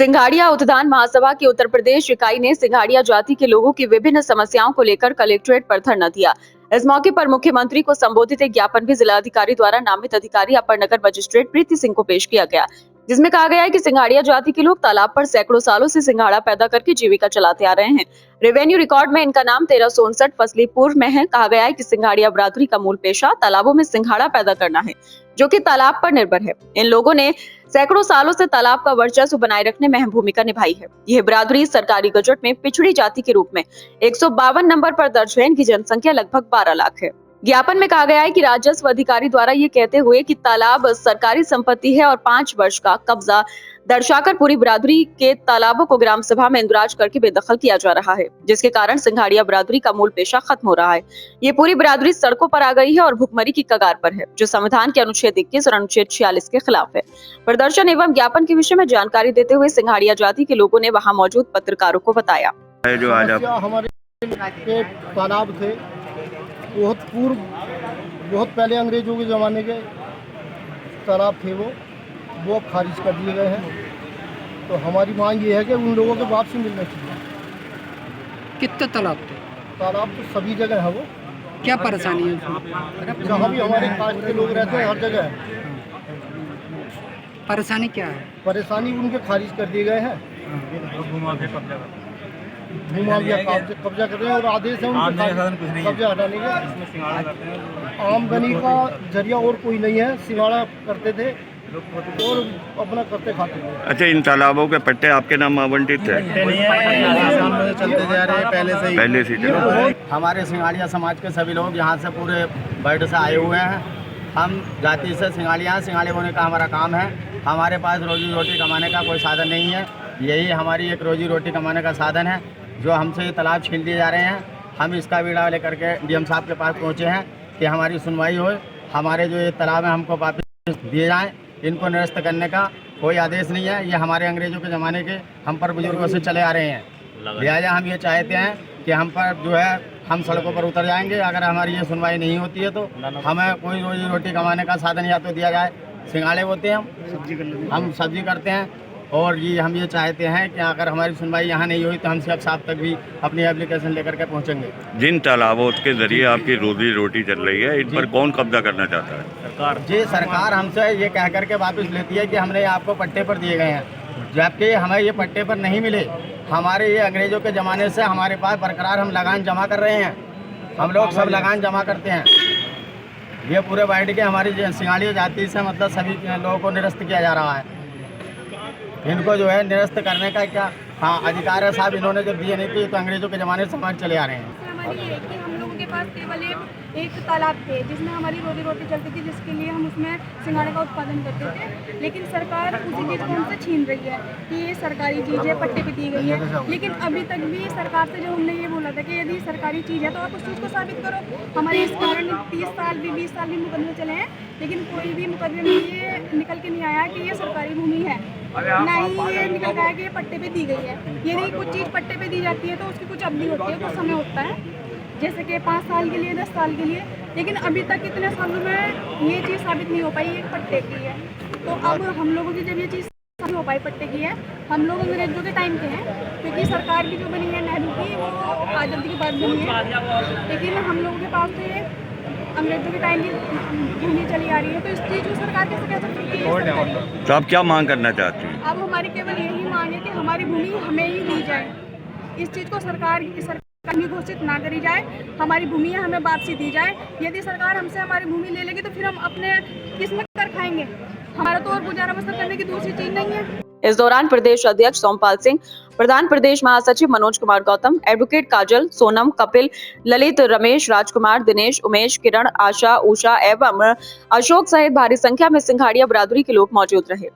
सिंघाड़िया उत्थान महासभा की उत्तर प्रदेश इकाई ने सिंघाड़िया जाति के लोगों की विभिन्न समस्याओं को लेकर कलेक्ट्रेट पर धरना दिया। इस मौके पर मुख्यमंत्री को संबोधित एक ज्ञापन भी जिलाधिकारी द्वारा नामित अधिकारी अपर नगर मजिस्ट्रेट प्रीति सिंह को पेश किया गया, जिसमें कहा गया है कि सिंघाड़िया जाति के लोग तालाब पर सैकड़ों सालों से सिंघाड़ा पैदा करके जीविका चलाते आ रहे हैं। रेवेन्यू रिकॉर्ड में इनका नाम 1359 फसली पूर्व में है। कहा गया है कि सिंघाड़िया बरादरी का मूल पेशा तालाबों में सिंघाड़ा पैदा करना है, जो कि तालाब पर निर्भर है। इन लोगों ने सैकड़ों सालों से तालाब का वर्चस्व बनाए रखने में अहम भूमिका निभाई है। यह बरादरी सरकारी गजट में पिछड़ी जाति के रूप में 152 नंबर पर दर्ज है। इनकी जनसंख्या लगभग 12 लाख है। ज्ञापन में कहा गया है कि राजस्व अधिकारी द्वारा ये कहते हुए कि तालाब सरकारी संपत्ति है और 5 वर्ष का कब्जा दर्शाकर पूरी बरादरी के तालाबों को ग्राम सभा में इंदराज करके बेदखल किया जा रहा है, जिसके कारण सिंघाड़िया बरादरी का मूल पेशा खत्म हो रहा है। ये पूरी बरादरी सड़कों पर आ गई है और भुखमरी की कगार पर है, जो संविधान के अनुच्छेद 21 और अनुच्छेद 46 के खिलाफ है। प्रदर्शन एवं ज्ञापन के विषय में जानकारी देते हुए सिंघाड़िया जाति के लोगों ने वहाँ मौजूद पत्रकारों को बताया। जो आज हमारे तालाब थे बहुत पहले अंग्रेजों के ज़माने के तालाब थे, वो अब खारिज कर दिए गए हैं। तो हमारी मांग ये है कि उन लोगों को वापसी मिलना चाहिए। कितने तालाब थे? तालाब तो सभी जगह है। वो क्या परेशानी है उसमें? जहाँ भी हमारे कास्ट के लोग रहते हैं हर जगह है। परेशानी क्या है? परेशानी उनके खारिज कर दिए गए हैं, भूमाफिया कब्जा कर रहे हैं और आदेश है उनके कब्जा हटाने के। आमदनी का जरिया और कोई नहीं है, सिंघाड़ा करते थे और अपना करते खाते थे। अच्छा, इन तालाबों के पट्टे आपके नाम आवंटित है? चलते जा रहे हैं पहले से हमारे सिंघाड़िया समाज के सभी लोग यहाँ से पूरे वर्ल्ड से आए हुए हैं। हम जाति से सिंघाड़िया हैं। सिंघाड़े होने का हमारा काम है। हमारे पास रोजी रोटी कमाने का कोई साधन नहीं है। यही हमारी एक रोजी रोटी कमाने का साधन है, जो हमसे ये तालाब छीन दिए जा रहे हैं। हम इसका बीड़ा लेकर के डीएम साहब के पास पहुँचे हैं कि हमारी सुनवाई हो, हमारे जो ये तालाब है हमको वापस दिए जाएँ। इनको निरस्त करने का कोई आदेश नहीं है। ये हमारे अंग्रेजों के ज़माने के हम पर बुजुर्गों से चले आ रहे हैं। लिहाजा हम ये चाहते हैं कि हम पर जो है हम सड़कों पर उतर जाएंगे अगर हमारी ये सुनवाई नहीं होती है। तो हमें कोई रोजी रोटी कमाने का साधन या तो दिया जाए। सिंघाड़े होते हैं, हम सब्जी करते हैं और ये हम ये चाहते हैं कि अगर हमारी सुनवाई यहाँ नहीं हुई तो हम सीएम साहब तक भी अपनी एप्लीकेशन लेकर के पहुँचेंगे। जिन तालाबों के जरिए आपकी रोजी रोटी चल रही है, इन पर कौन कब्जा करना चाहता है? सरकार। जी, सरकार हमसे ये कह करके वापस लेती है कि हमने आपको पट्टे पर दिए गए हैं, जबकि हमें ये पट्टे पर नहीं मिले। हमारे ये अंग्रेजों के ज़माने से हमारे पास बरकरार हम लगान जमा कर रहे हैं। हम लोग सब लगान जमा करते हैं। ये पूरे वाइड के हमारी सिंघाड़िया जाति से मतलब सभी लोगों को निरस्त किया जा रहा है। इनको जो है निरस्त करने का क्या अधिकार है साहब? इन्होंने जब दिए नहीं थे तो अंग्रेजों के ज़माने से समाज चले आ रहे हैं। हमारी है कि हम लोगों के पास केवल एक तालाब थे जिसमें हमारी रोजी रोटी चलती थी, जिसके लिए हम उसमें सिंघाड़े का उत्पादन करते थे। लेकिन सरकार उसी चीज़ को हमसे छीन रही है कि ये सरकारी चीज़ है, पट्टे पे दी गई है। लेकिन अभी तक भी सरकार से जो हमने ये बोला था कि यदि सरकारी चीज़ है तो आप उस चीज़ को साबित करो। हमारे इस कारण 30 साल भी 20 साल भी मुकदमे चले हैं, लेकिन कोई भी मुकदमे में ये निकल के नहीं आया कि ये सरकारी भूमि है, ना ही ये निकल गया कि ये पट्टे पे दी गई है। यदि कुछ चीज़ पट्टे पे दी जाती है तो उसकी कुछ अवधि होती है, कुछ समय होता है, जैसे कि 5 साल के लिए, 10 साल के लिए। लेकिन अभी तक इतने सालों में ये चीज़ साबित नहीं हो पाई एक पट्टे की है। तो अब हम लोगों की जब ये चीज़ साबित हो पाई पट्टे की है, हम लोग अंग्रेजों के टाइम के हैं, क्योंकि सरकार की जो बनी है नेहरू की, वो आज़ादी के बाद बनी है। लेकिन हम लोगों के पास तो ये अंग्रेजों के टाइम की भूमि चली आ रही है, तो इस चीज़ को सरकार कैसे कह सकती है? तो आप क्या मांग करना चाहती हैं? अब हमारी केवल यही मांग है कि हमारी भूमि हमें ही दी जाए। इस चीज़ को सरकार घोषित ना करी जाए, हमारी भूमि है हमें वापसी दी जाए। यदि सरकार हमसे हमारी भूमि ले लेगी तो फिर हम अपने किस्मत कर खाएंगे। हमारा तो और गुजारा बसर करने की दूसरी चीज नहीं है। इस दौरान प्रदेश अध्यक्ष सोमपाल सिंह, प्रधान प्रदेश महासचिव मनोज कुमार गौतम, एडवोकेट काजल, सोनम, कपिल, ललित, रमेश, राजकुमार, दिनेश, उमेश, किरण, आशा, उषा एवं अशोक सहित भारी संख्या में सिंघाड़िया बरादरी के लोग मौजूद रहे।